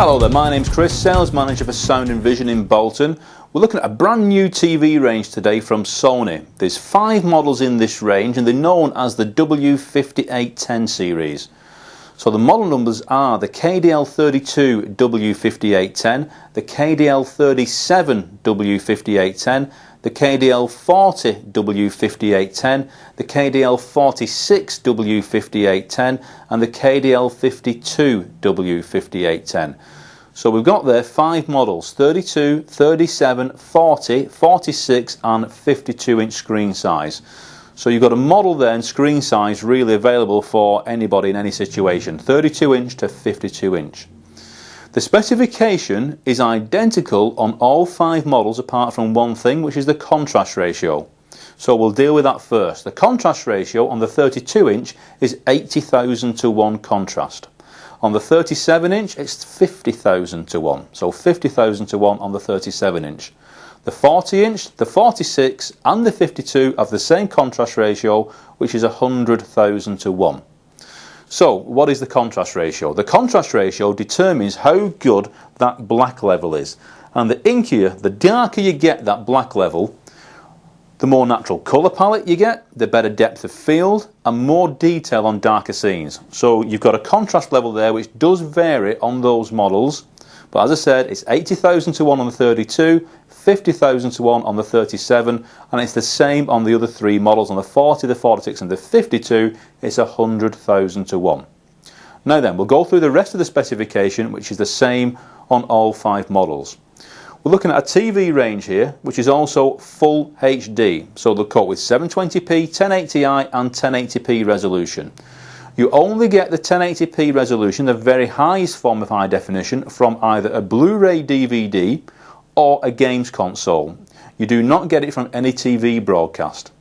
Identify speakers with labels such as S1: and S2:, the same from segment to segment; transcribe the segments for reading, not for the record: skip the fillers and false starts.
S1: Hello there, my name's Chris, Sales Manager for Sound and Vision in Bolton. We're looking at a brand new TV range today from Sony. There's 5 models in this range and they're known as the W5810 series. So the model numbers are the KDL52W5810, the KDL37W5810, the KDL40W5810, the KDL46W5810 and the KDL52W5810. So we've got there 5 models, 32, 37, 40, 46 and 52 inch screen size. So you've got a model there and screen size really available for anybody in any situation, 32 inch to 52 inch. The specification is identical on all 5 models apart from one thing, which is the contrast ratio. So we'll deal with that first. The contrast ratio on the 32 inch is 80,000 to 1 contrast. On the 37 inch it's 50,000 to 1. So 50,000 to 1 on the 37 inch. The 40 inch, the 46 and the 52 have the same contrast ratio, which is 100,000 to 1. So what is the contrast ratio? The contrast ratio determines how good that black level is. And the inkier, the darker you get that black level, the more natural colour palette you get, the better depth of field and more detail on darker scenes. So you've got a contrast level there which does vary on those models, but as I said, it's 80,000 to 1 on the 32, 50,000 to 1 on the 37, and it's the same on the other 3 models. On the 40, the 46 and the 52 it's 100,000 to 1. Now then, we'll go through the rest of the specification, which is the same on all 5 models. We're looking at a TV range here which is also full HD, so they'll cope with 720p, 1080i and 1080p resolution. You only get the 1080p resolution, the very highest form of high definition, from either a Blu-ray DVD or a games console. You do not get it from any TV broadcast.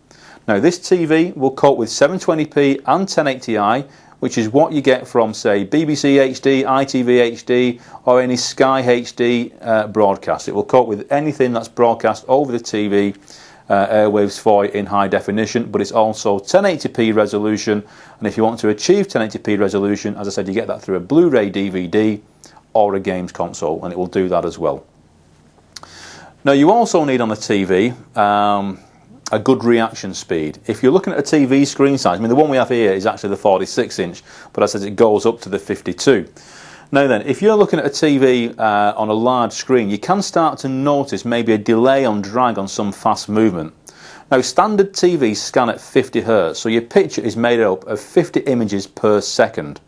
S1: Now this TV will cope with 720p and 1080i, which is what you get from, say, BBC HD, ITV HD or any Sky HD broadcast. It will cope with anything that's broadcast over the TV airwaves for you in high definition, but it's also 1080p resolution, and if you want to achieve 1080p resolution, as I said, you get that through a Blu-ray DVD or a games console, and it will do that as well. Now you also need on the TV a good reaction speed. If you're looking at a TV screen size, I mean the one we have here is actually the 46 inch, but as I said, it goes up to the 52. Now then, if you're looking at a TV on a large screen, you can start to notice maybe a delay on drag on some fast movement. Now standard TVs scan at 50 Hz, so your picture is made up of 50 images per second.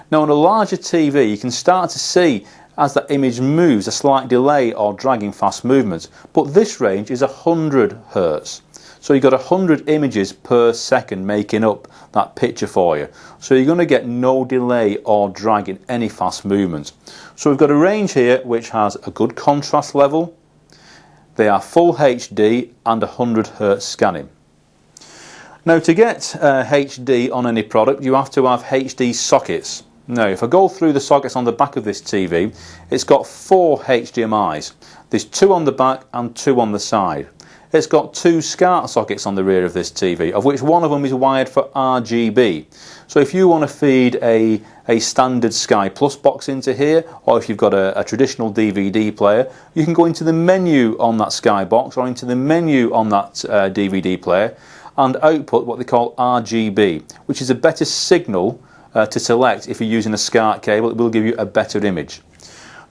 S1: Now on a larger TV you can start to see as that image moves a slight delay or dragging fast movements, but this range is 100 Hz. So you've got 100 images per second making up that picture for you. So you're going to get no delay or drag in any fast movement. So we've got a range here which has a good contrast level. They are full HD and 100 Hz scanning. Now to get HD on any product you have to have HD sockets. Now if I go through the sockets on the back of this TV, it's got 4 HDMIs. There's 2 on the back and 2 on the side. It's got 2 SCART sockets on the rear of this TV, of which one of them is wired for RGB. So if you want to feed a standard Sky Plus box into here, or if you've got a traditional DVD player, you can go into the menu on that Sky box or into the menu on that DVD player and output what they call RGB, which is a better signal to select. If you're using a SCART cable, it will give you a better image.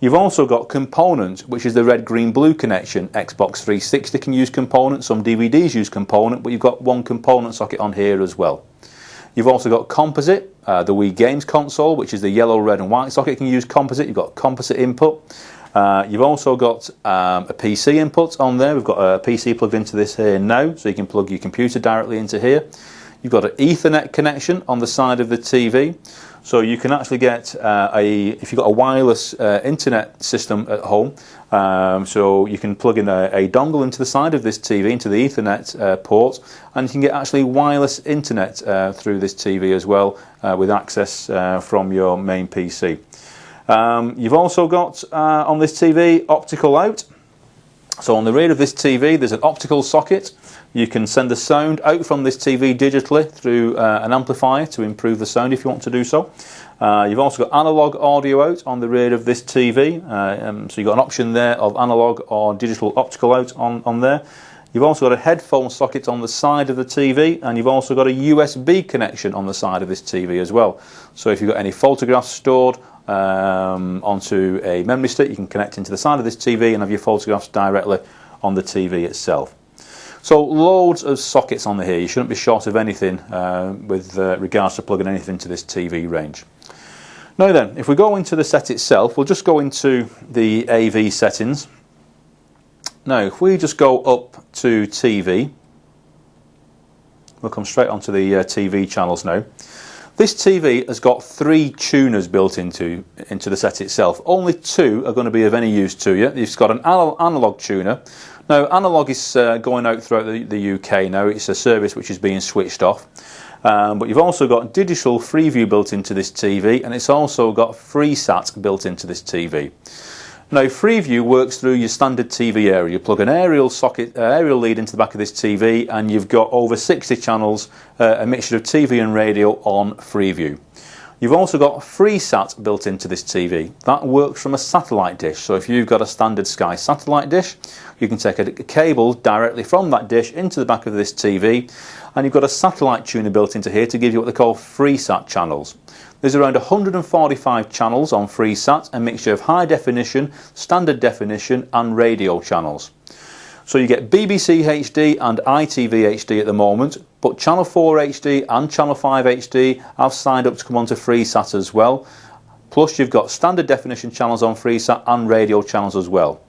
S1: You've also got component, which is the red, green, blue connection. Xbox 360 can use component, some DVDs use component, but you've got one component socket on here as well. You've also got composite, the Wii Games console, which is the yellow, red and white socket can use composite. You've got composite input. You've also got a PC input on there. We've got a PC plugged into this here now, so you can plug your computer directly into here. You've got an Ethernet connection on the side of the TV. So you can actually get if you've got a wireless internet system at home, so you can plug in a dongle into the side of this TV, into the Ethernet port, and you can get actually wireless internet through this TV as well, with access from your main PC. You've also got on this TV optical out. So on the rear of this TV there's an optical socket. You can send the sound out from this TV digitally through an amplifier to improve the sound if you want to do so. You've also got analog audio out on the rear of this TV, so you've got an option there of analog or digital optical out on there. You've also got a headphone socket on the side of the TV, and you've also got a USB connection on the side of this TV as well. So if you've got any photographs stored onto a memory stick, you can connect into the side of this TV and have your photographs directly on the TV itself. So loads of sockets on here. You shouldn't be short of anything with regards to plugging anything into this TV range. Now then, if we go into the set itself, we'll just go into the AV settings. Now if we just go up to TV, we'll come straight onto the TV channels now. This TV has got 3 tuners built into the set itself. Only 2 are going to be of any use to you. It's got an analog tuner. Now analog is going out throughout the UK now. It's a service which is being switched off. But you've also got digital Freeview built into this TV, and it's also got FreeSat built into this TV. Now Freeview works through your standard TV area. You plug an aerial lead into the back of this TV, and you've got over 60 channels, a mixture of TV and radio on Freeview. You've also got FreeSat built into this TV. That works from a satellite dish. So if you've got a standard Sky satellite dish, you can take a cable directly from that dish into the back of this TV, and you've got a satellite tuner built into here to give you what they call FreeSat channels. There's around 145 channels on FreeSat, a mixture of high definition, standard definition and radio channels. So you get BBC HD and ITV HD at the moment, but Channel 4 HD and Channel 5 HD have signed up to come onto FreeSat as well. Plus you've got standard definition channels on FreeSat and radio channels as well.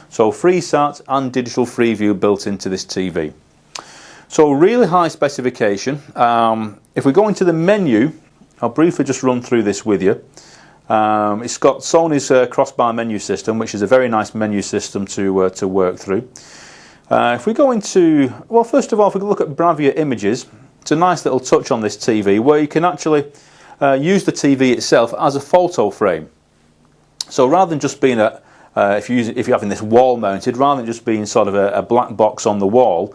S1: So FreeSat and digital Freeview built into this TV. So really high specification. If we go into the menu, I'll briefly just run through this with you. It's got Sony's crossbar menu system, which is a very nice menu system to work through. If we go into, well, first of all, if we look at Bravia images, it's a nice little touch on this TV where you can actually use the TV itself as a photo frame. So rather than just being if you're having this wall mounted, rather than just being sort of a black box on the wall,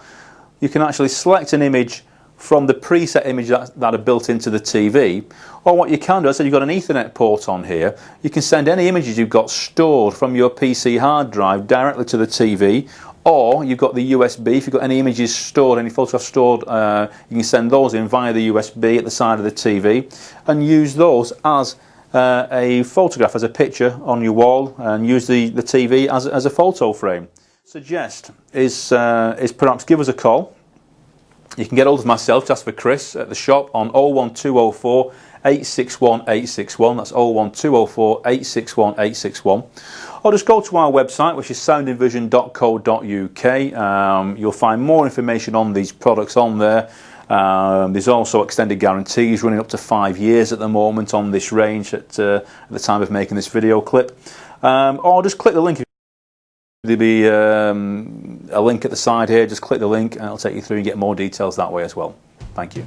S1: you can actually select an image from the preset image that are built into the TV, or what you can do, I said you've got an Ethernet port on here, you can send any images you've got stored from your PC hard drive directly to the TV, or you've got the USB. If you've got any images stored, any photographs stored, you can send those in via the USB at the side of the TV and use those as a photograph, as a picture on your wall, and use the TV as a photo frame. Suggest is perhaps give us a call. You can get hold of myself, just for Chris, at the shop on 01204 861 861. That's 01204 861 861. Or just go to our website, which is soundinvision.co.uk. You'll find more information on these products on there. There's also extended guarantees running up to 5 years at the moment on this range at the time of making this video clip. Or just click the link. There'll be a link at the side here. Just click the link and it'll take you through and get more details that way as well. Thank you.